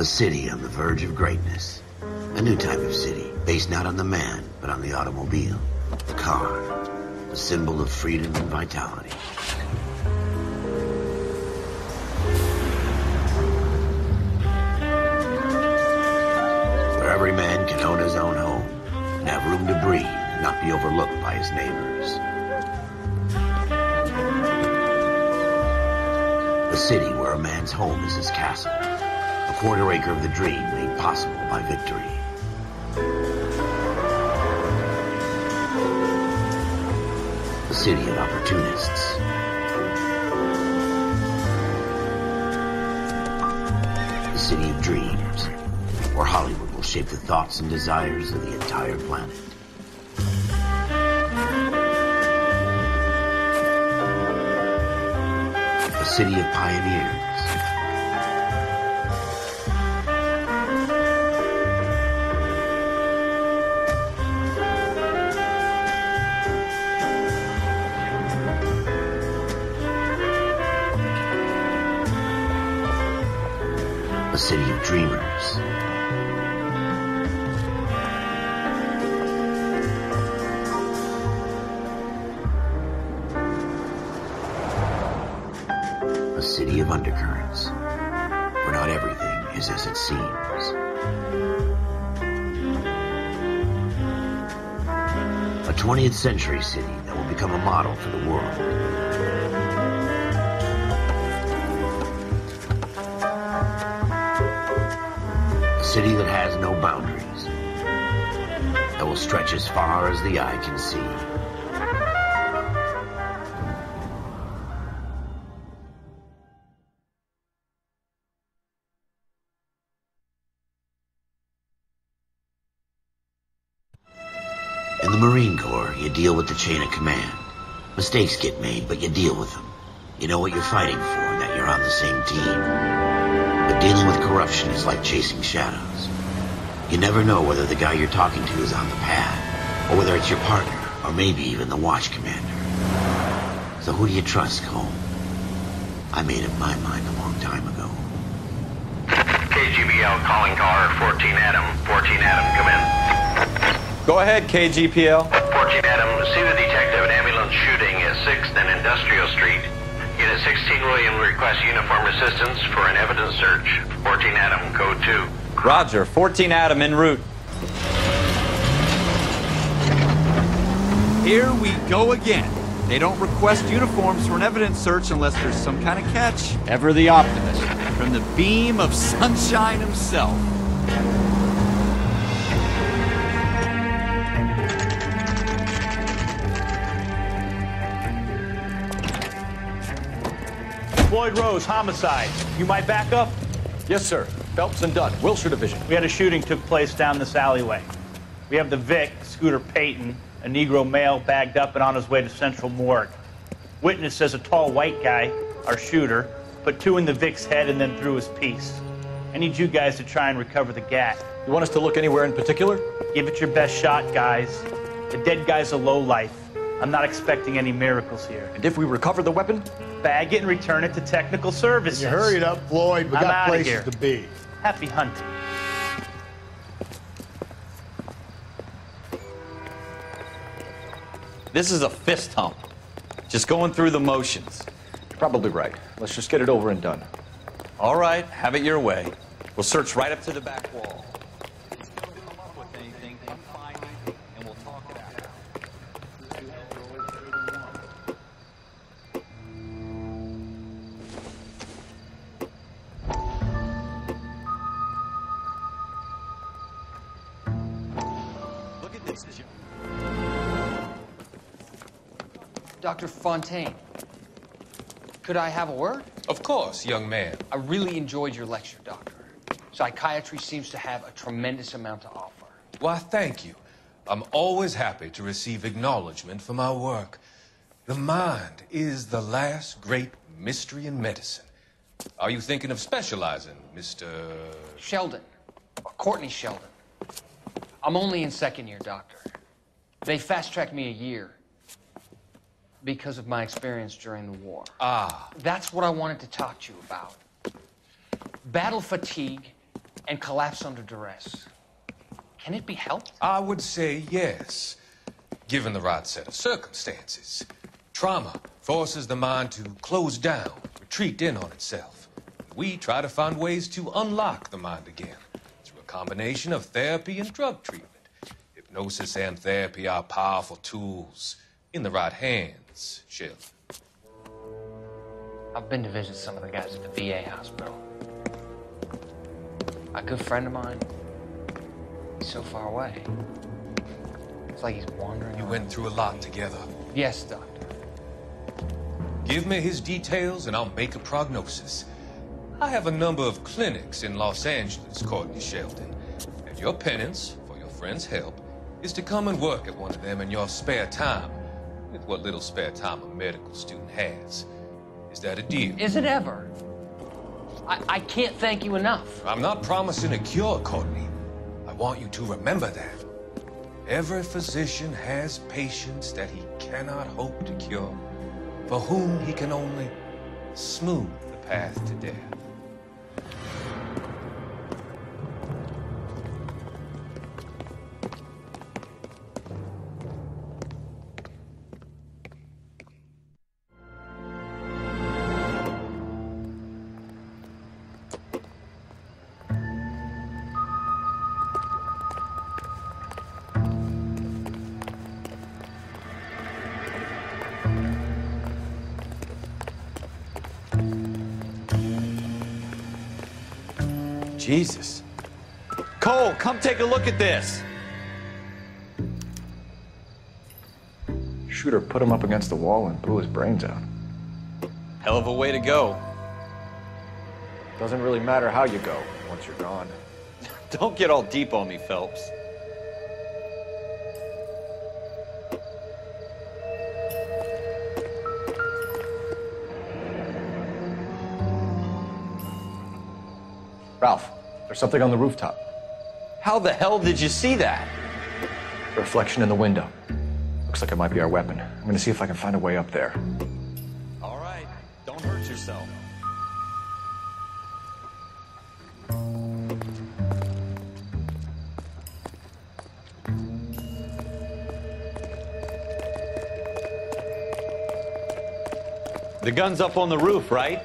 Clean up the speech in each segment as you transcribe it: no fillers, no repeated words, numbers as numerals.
A city on the verge of greatness. A new type of city, based not on the man, but on the automobile. The car. The symbol of freedom and vitality. Where every man can own his own home and have room to breathe and not be overlooked by his neighbors. A city where a man's home is his castle. A quarter acre of the dream made possible by victory. A city of opportunists. A city of dreams, where Hollywood will shape the thoughts and desires of the entire planet. A city of pioneers. A city of dreamers. A city of undercurrents, where not everything is as it seems. A 20th century city that will become a model for the world. A city that has no boundaries, that will stretch as far as the eye can see. In the Marine Corps, you deal with the chain of command. Mistakes get made, but you deal with them. You know what you're fighting for and that you're on the same team. But dealing with corruption is like chasing shadows. You never know whether the guy you're talking to is on the pad, or whether it's your partner, or maybe even the watch commander. So who do you trust, Cole? I made up my mind a long time ago. KGBL calling car 14 Adam. 14 Adam, come in. Go ahead, KGPL. 14 Adam, see the detective, an ambulance shooting at 6th and Industrial Street. Unit 16 William requests uniform assistance for an evidence search. 14 Adam, code 2. Roger, 14 Adam en route. Here we go again. They don't request uniforms for an evidence search unless there's some kind of catch. Ever the optimist. From the beam of sunshine himself. Floyd Rose, homicide. You might back up? Yes, sir. Phelps and Dunn, Wilshire Division. We had a shooting took place down this alleyway. We have the Vic, Scooter Payton, a Negro male bagged up and on his way to Central Morgue. Witness says a tall white guy, our shooter, put 2 in the Vic's head and then threw his piece. I need you guys to try and recover the gat. You want us to look anywhere in particular? Give it your best shot, guys. The dead guy's a lowlife. I'm not expecting any miracles here. And if we recover the weapon? Bag it and return it to technical services. You hurried up, Floyd. We got places to be. Happy hunting. This is a fist hump. Just going through the motions. You're probably right. Let's just get it over and done. All right, have it your way. We'll search right up to the back wall. And we'll talk it out. Look at this, Joe. Dr. Fontaine, could I have a word? Of course, young man. I really enjoyed your lecture, Doctor. Psychiatry seems to have a tremendous amount to offer. Why, thank you. I'm always happy to receive acknowledgement for my work. The mind is the last great mystery in medicine. Are you thinking of specializing, Mr. Sheldon, or Courtney Sheldon. I'm only in 2nd year, Doctor. They fast-tracked me a year because of my experience during the war. Ah. That's what I wanted to talk to you about. Battle fatigue and collapse under duress. Can it be helped? I would say yes, given the right set of circumstances. Trauma forces the mind to close down, retreat in on itself. We try to find ways to unlock the mind again through a combination of therapy and drug treatment. Hypnosis and therapy are powerful tools in the right hands, Sheldon. I've been to visit some of the guys at the VA hospital. A good friend of mine, he's so far away. It's like he's wandering You around. went through a lot together. Yes, Doctor. Give me his details and I'll make a prognosis. I have a number of clinics in Los Angeles, Courtney Sheldon. And your penance, for your friend's help, is to come and work at one of them in your spare time, with what little spare time a medical student has. Is that a deal? Is it ever? I can't thank you enough. I'm not promising a cure, Courtney. I want you to remember that. Every physician has patients that he cannot hope to cure, for whom he can only smooth the path to death. Jesus. Cole, come take a look at this. Shooter put him up against the wall and blew his brains out. Hell of a way to go. Doesn't really matter how you go once you're gone. Don't get all deep on me, Phelps. Ralph, there's something on the rooftop. How the hell did you see that? A reflection in the window. Looks like it might be our weapon. I'm gonna see if I can find a way up there. All right, don't hurt yourself. The gun's up on the roof, right?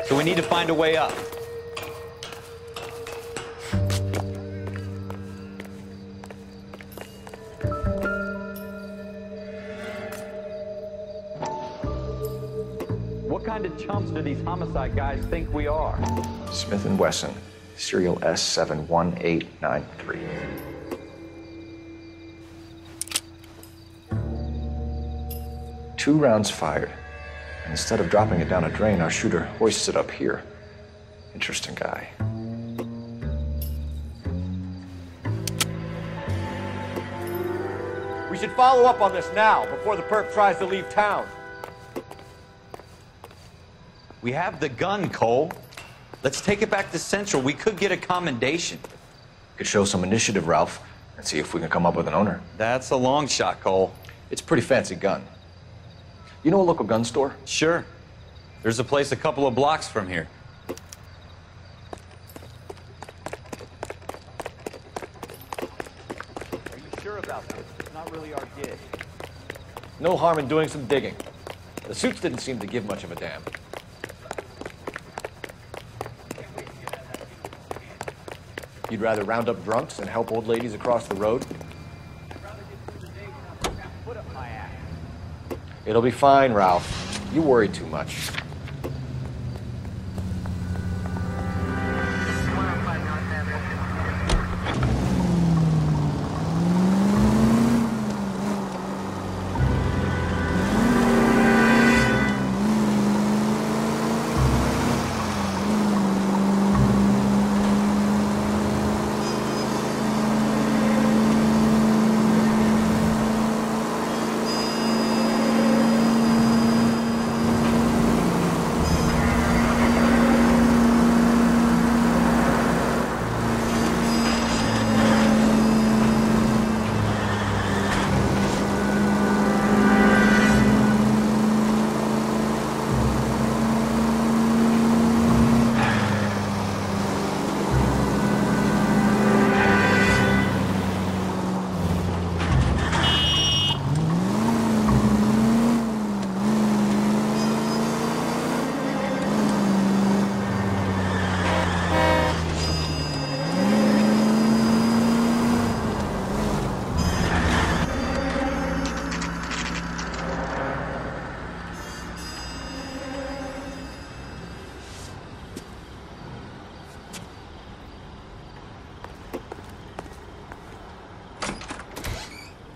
So we need to find a way up. What kind of chumps do these homicide guys think we are? Smith & Wesson, serial S71893. Two rounds fired. And instead of dropping it down a drain, our shooter hoists it up here. Interesting guy. We should follow up on this now, before the perp tries to leave town. We have the gun, Cole. Let's take it back to Central. We could get a commendation. Could show some initiative, Ralph, and see if we can come up with an owner. That's a long shot, Cole. It's a pretty fancy gun. You know a local gun store? Sure. There's a place a couple of blocks from here. Are you sure about this? It's not really our gig. No harm in doing some digging. The suits didn't seem to give much of a damn. You'd rather round up drunks and help old ladies across the road? It'll be fine, Ralph. You worry too much.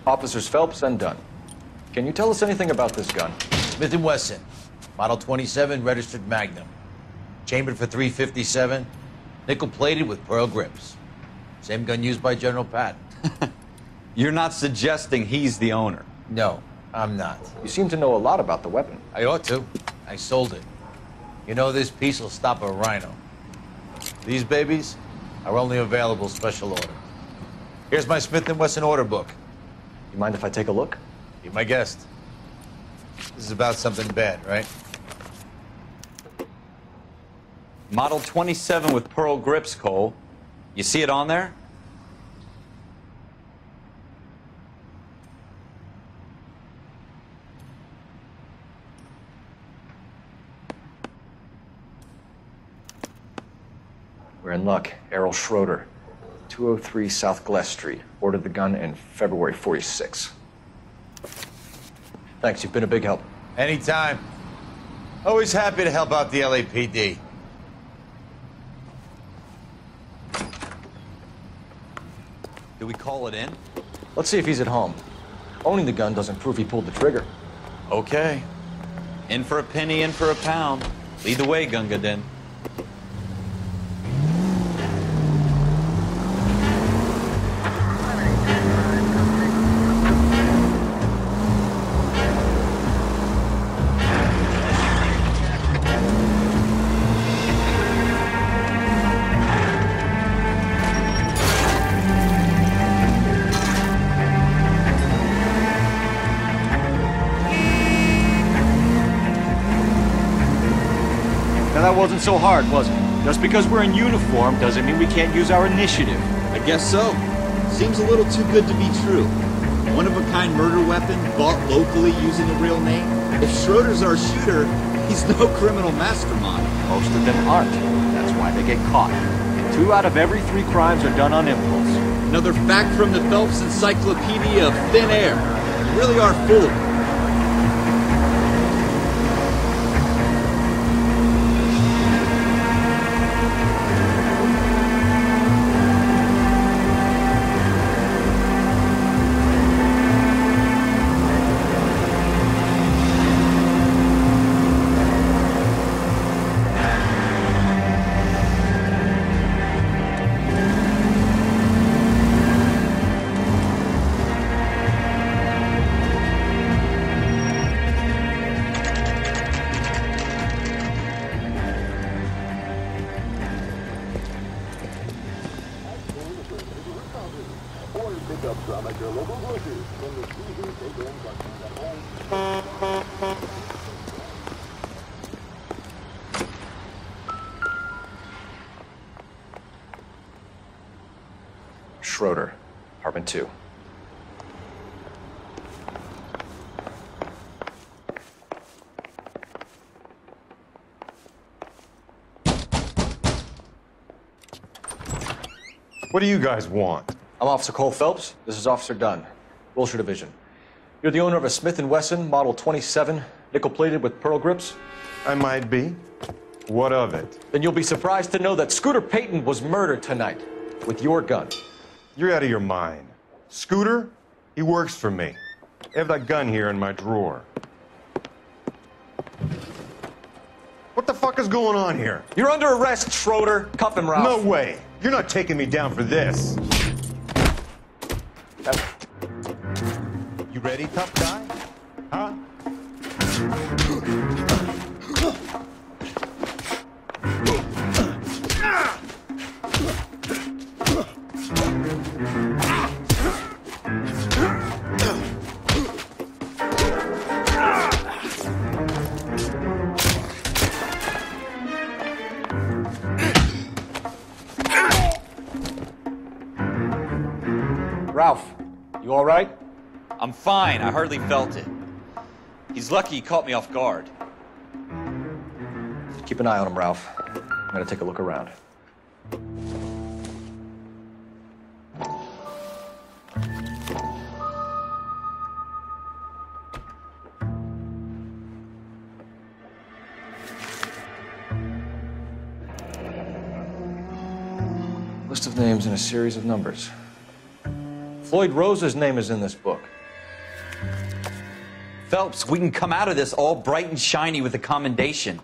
Officers Phelps and Dunn. Can you tell us anything about this gun? Smith & Wesson, Model 27, registered Magnum. Chambered for .357, nickel-plated with pearl grips. Same gun used by General Patton. You're not suggesting he's the owner? No, I'm not. You seem to know a lot about the weapon. I ought to. I sold it. You know, this piece will stop a rhino. These babies are only available special order. Here's my Smith & Wesson order book. You mind if I take a look? Be my guest. This is about something bad, right? Model 27 with pearl grips, Cole. You see it on there? We're in luck. Errol Schroeder, 203 South Glass Street. Ordered the gun in February '46. Thanks, you've been a big help. Anytime. Always happy to help out the LAPD. Do we call it in? Let's see if he's at home. Owning the gun doesn't prove he pulled the trigger. Okay. In for a penny, in for a pound. Lead the way, Gunga Din. Wasn't so hard, was it? Just because we're in uniform doesn't mean we can't use our initiative. I guess so. Seems a little too good to be true. One-of-a-kind murder weapon bought locally using a real name. If Schroeder's our shooter, he's no criminal mastermind. Most of them aren't. That's why they get caught. 2 out of every 3 crimes are done on impulse. Another fact from the Phelps Encyclopedia of Thin Air. You really are full of it. Schroeder, apartment 2. What do you guys want? I'm Officer Cole Phelps. This is Officer Dunn, Wilshire Division. You're the owner of a Smith & Wesson Model 27, nickel-plated with pearl grips? I might be. What of it? Then you'll be surprised to know that Scooter Payton was murdered tonight with your gun. You're out of your mind. Scooter? He works for me. I have that gun here in my drawer. What the fuck is going on here? You're under arrest, Schroeder. Cuff him, Ralph. No way. You're not taking me down for this. You ready, tough guy? Huh? Ralph, you all right? I'm fine. I hardly felt it. He's lucky he caught me off guard. Keep an eye on him, Ralph. I'm gonna take a look around. List of names and a series of numbers. Floyd Rose's name is in this book. Phelps, we can come out of this all bright and shiny with a commendation.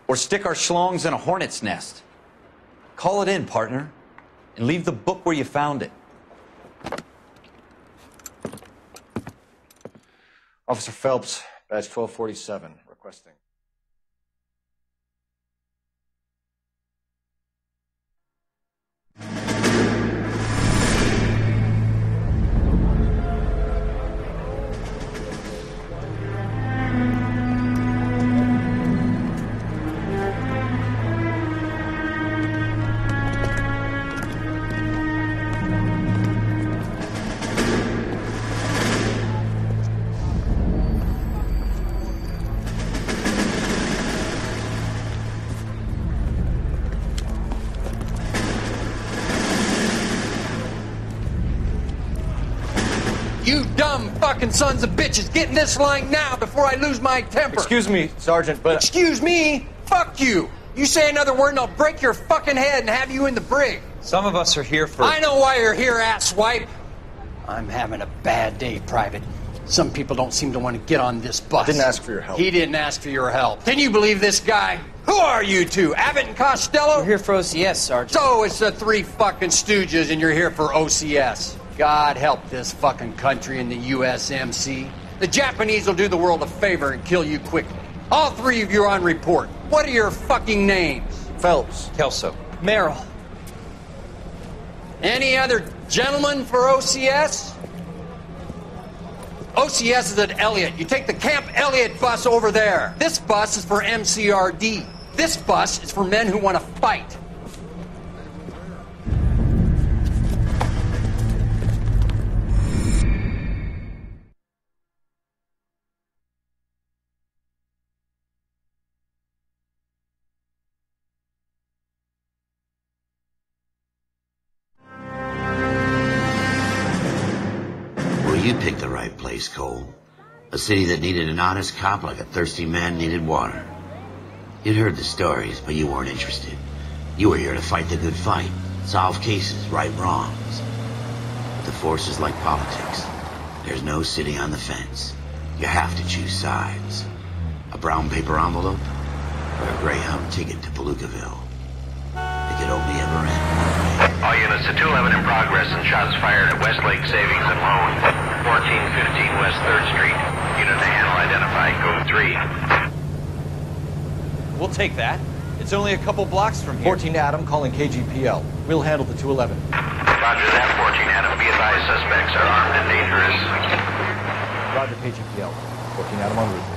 Or stick our schlongs in a hornet's nest. Call it in, partner. And leave the book where you found it. Officer Phelps, badge 1247, requesting. You dumb fucking sons of bitches, get in this line now before I lose my temper. Excuse me, Sergeant, but... Excuse me? Fuck you. You say another word and I'll break your fucking head and have you in the brig. Some of us are here for... I know why you're here, asswipe. I'm having a bad day, Private. Some people don't seem to want to get on this bus. I didn't ask for your help. He didn't ask for your help. Can you believe this guy? Who are you two? Abbott and Costello? We're here for OCS, Sergeant. So it's the three fucking stooges and you're here for OCS. God help this fucking country and the USMC. The Japanese will do the world a favor and kill you quickly. All three of you are on report. What are your fucking names? Phelps. Kelso. Merrill. Any other gentlemen for OCS? OCS is at Elliott. You take the Camp Elliott bus over there. This bus is for MCRD. This bus is for men who want to fight. You picked the right place, Cole. A city that needed an honest cop like a thirsty man needed water. You'd heard the stories, but you weren't interested. You were here to fight the good fight, solve cases, right wrongs. But the force is like politics. There's no sitting on the fence. You have to choose sides. A brown paper envelope or a Greyhound ticket to Palookaville. It could only ever end one way. All units to 211 in progress and shots fired at Westlake Savings and Loan, 1415 West 3rd Street. Unit to handle identified, code 3. We'll take that. It's only a couple blocks from here. 14 Adam calling KGPL. We'll handle the 211. Roger that, 14 Adam. Be advised, suspects are armed and dangerous. Roger KGPL. 14 Adam en route.